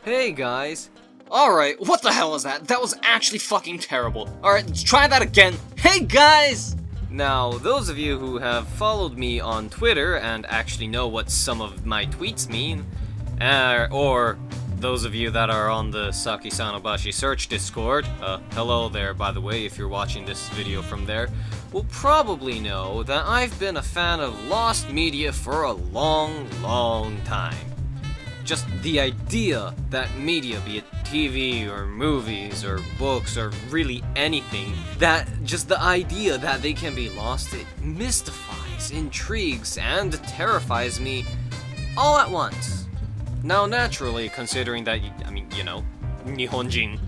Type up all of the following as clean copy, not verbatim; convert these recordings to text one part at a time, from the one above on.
Hey guys. Alright, what the hell was that? That was actually fucking terrible. Alright, let's try that again. Hey guys! Now, those of you who have followed me on Twitter and actually know what some of my tweets mean, or those of you that are on the Saki Sanobashi search Discord, hello there by the way if you're watching this video from there, will probably know that I've been a fan of lost media for a long time. Just the idea that media, be it TV or movies or books or really anything, that just the idea that they can be lost, it mystifies, intrigues, and terrifies me all at once. Now naturally, considering that, Nihonjin,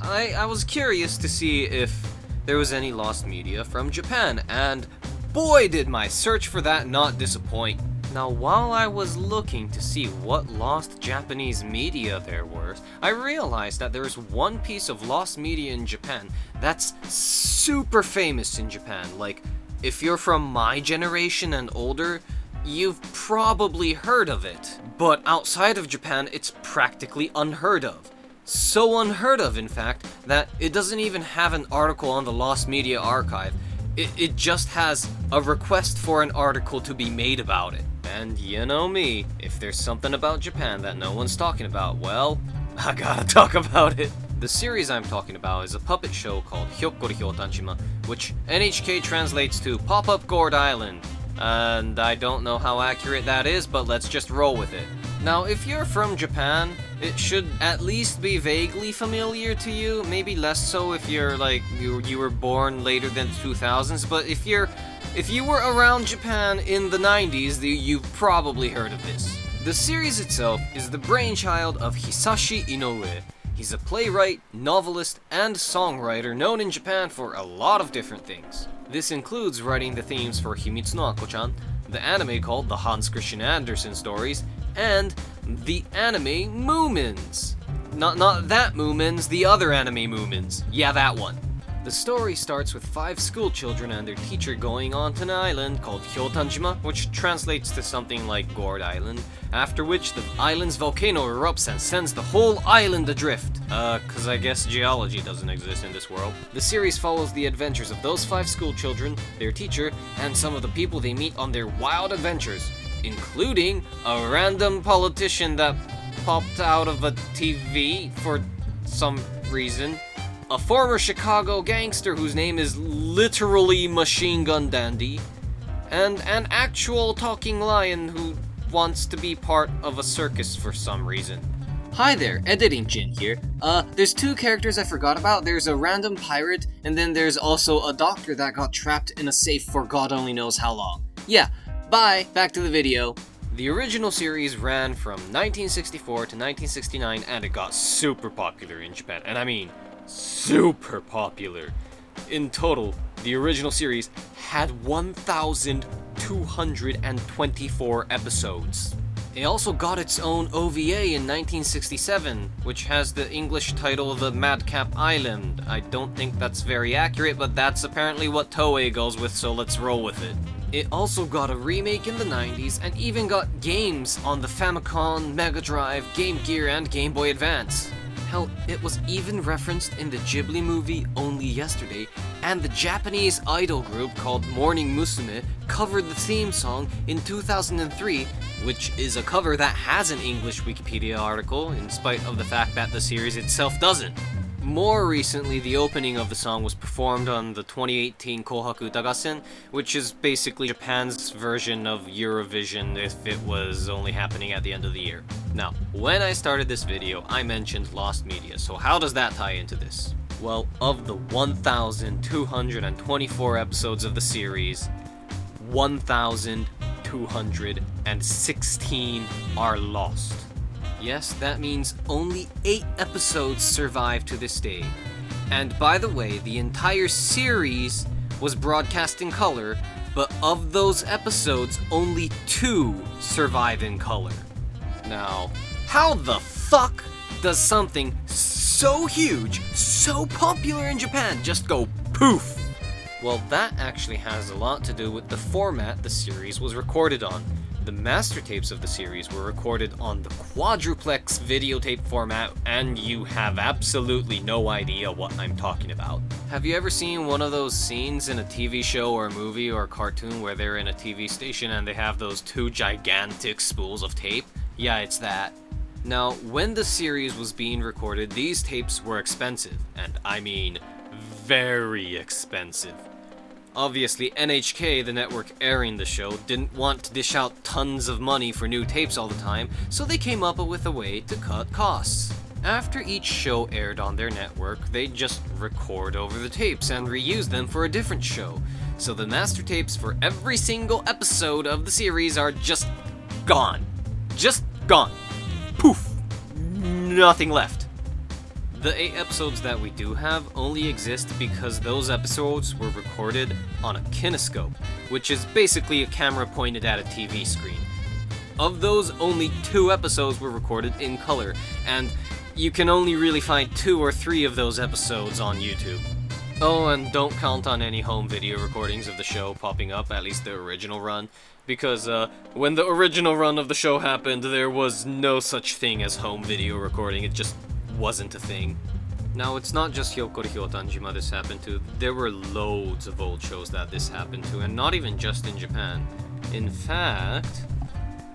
I was curious to see if there was any lost media from Japan, and boy did my search for that not disappoint. Now, while I was looking to see what lost Japanese media there were, I realized that there's one piece of lost media in Japan that's super famous in Japan. Like, if you're from my generation and older, you've probably heard of it. But outside of Japan, it's practically unheard of. So unheard of, in fact, that it doesn't even have an article on the Lost Media Archive. It just has a request for an article to be made about it. And you know me, if there's something about Japan that no one's talking about, well, I gotta talk about it. The series I'm talking about is a puppet show called Hyokkori Hyotanjima, which NHK translates to Pop-Up Gourd Island. And I don't know how accurate that is, but let's just roll with it. Now, if you're from Japan, it should at least be vaguely familiar to you. Maybe less so if you're like, you were born later than the 2000s, but if you were around Japan in the 90s, you've probably heard of this. The series itself is the brainchild of Hisashi Inoue. He's a playwright, novelist, and songwriter known in Japan for a lot of different things. This includes writing the themes for Himitsu no Ako-chan, the anime called the Hans Christian Andersen stories, and the anime Moomins. Not that Moomins, the other anime Moomins. Yeah, that one. The story starts with 5 school children and their teacher going onto an island called Hyotanjima, which translates to something like Gourd Island, after which the island's volcano erupts and sends the whole island adrift. Cause I guess geology doesn't exist in this world. The series follows the adventures of those 5 school children, their teacher, and some of the people they meet on their wild adventures, including a random politician that popped out of a TV for some reason, a former Chicago gangster whose name is literally Machine Gun Dandy, and an actual talking lion who wants to be part of a circus for some reason. Hi there, Editing Jin here. There's 2 characters I forgot about. There's a random pirate, and then there's also a doctor that got trapped in a safe for God only knows how long. Yeah, bye, back to the video. The original series ran from 1964 to 1969, and it got super popular in Japan, and I mean super popular. In total, the original series had 1,224 episodes. It also got its own OVA in 1967, which has the English title The Madcap Island. I don't think that's very accurate, but that's apparently what Toei goes with, so let's roll with it. It also got a remake in the 90s, and even got games on the Famicom, Mega Drive, Game Gear, and Game Boy Advance. Hell, it was even referenced in the Ghibli movie Only Yesterday, and the Japanese idol group called Morning Musume covered the theme song in 2003, which is a cover that has an English Wikipedia article, in spite of the fact that the series itself doesn't. More recently, the opening of the song was performed on the 2018 Kohaku Utagassen, which is basically Japan's version of Eurovision if it was only happening at the end of the year. Now, when I started this video, I mentioned lost media, so how does that tie into this? Well, of the 1,224 episodes of the series, 1,216 are lost. Yes, that means only 8 episodes survive to this day. And by the way, the entire series was broadcast in color, but of those episodes, only 2 survive in color. Now, how the fuck does something so huge, so popular in Japan just go poof? Well, that actually has a lot to do with the format the series was recorded on. The master tapes of the series were recorded on the quadruplex videotape format, and you have absolutely no idea what I'm talking about. Have you ever seen one of those scenes in a TV show or a movie or a cartoon where they're in a TV station and they have those two gigantic spools of tape? Yeah, it's that. Now, when the series was being recorded, these tapes were expensive, and I mean very expensive. Obviously, NHK, the network airing the show, didn't want to dish out tons of money for new tapes all the time, so they came up with a way to cut costs. After each show aired on their network, they'd just record over the tapes and reuse them for a different show. So the master tapes for every single episode of the series are just gone. Just gone. Poof! Nothing left. The 8 episodes that we do have only exist because those episodes were recorded on a kinescope, which is basically a camera pointed at a TV screen. Of those, only 2 episodes were recorded in color, and you can only really find 2 or 3 of those episodes on YouTube. Oh, and don't count on any home video recordings of the show popping up, at least the original run, because when the original run of the show happened, there was no such thing as home video recording. It just wasn't a thing. Now, it's not just Hyokkori Hyotanjima this happened to. There were loads of old shows that this happened to, and not even just in Japan. In fact,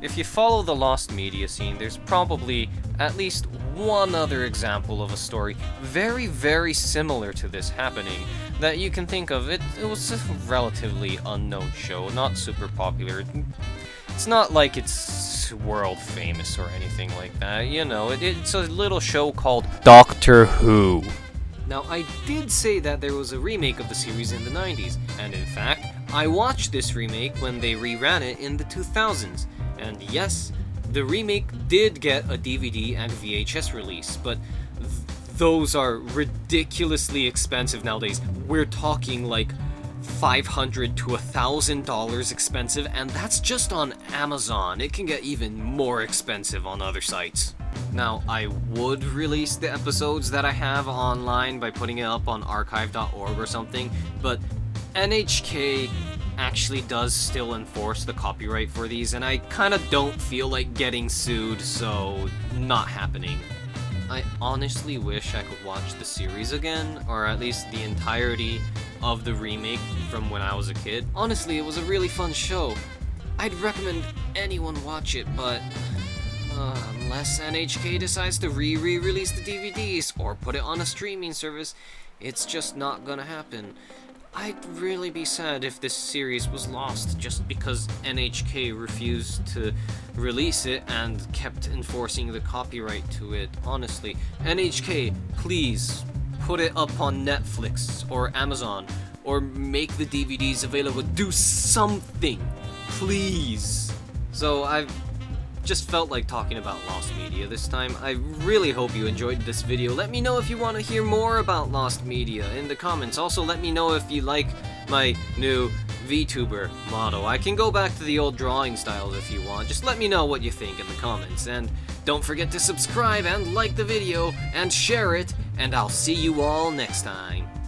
if you follow the lost media scene, there's probably at least one other example of a story very, very similar to this happening that you can think of. It was a relatively unknown show, not super popular. It's not like it's world famous or anything like that, you know, it's a little show called Doctor Who. Now, I did say that there was a remake of the series in the 90s, and in fact, I watched this remake when they reran it in the 2000s, and yes, the remake did get a DVD and VHS release, but those are ridiculously expensive nowadays. We're talking like $500 to $1,000 expensive, and that's just on Amazon. It can get even more expensive on other sites. Now, I would release the episodes that I have online by putting it up on archive.org or something, but NHK actually does still enforce the copyright for these, and I kinda don't feel like getting sued, so not happening. I honestly wish I could watch the series again, or at least the entirety of the remake from when I was a kid. Honestly, it was a really fun show. I'd recommend anyone watch it, but unless NHK decides to re-release the DVDs or put it on a streaming service, it's just not gonna happen. I'd really be sad if this series was lost just because NHK refused to release it and kept enforcing the copyright to it. Honestly, NHK, please put it up on Netflix or Amazon, or make the DVDs available. Do something, please. So I've just felt like talking about Lost Media this time. I really hope you enjoyed this video. Let me know if you want to hear more about Lost Media in the comments. Also, let me know if you like my new VTuber motto. I can go back to the old drawing styles if you want. Just let me know what you think in the comments. And don't forget to subscribe and like the video and share it. And I'll see you all next time.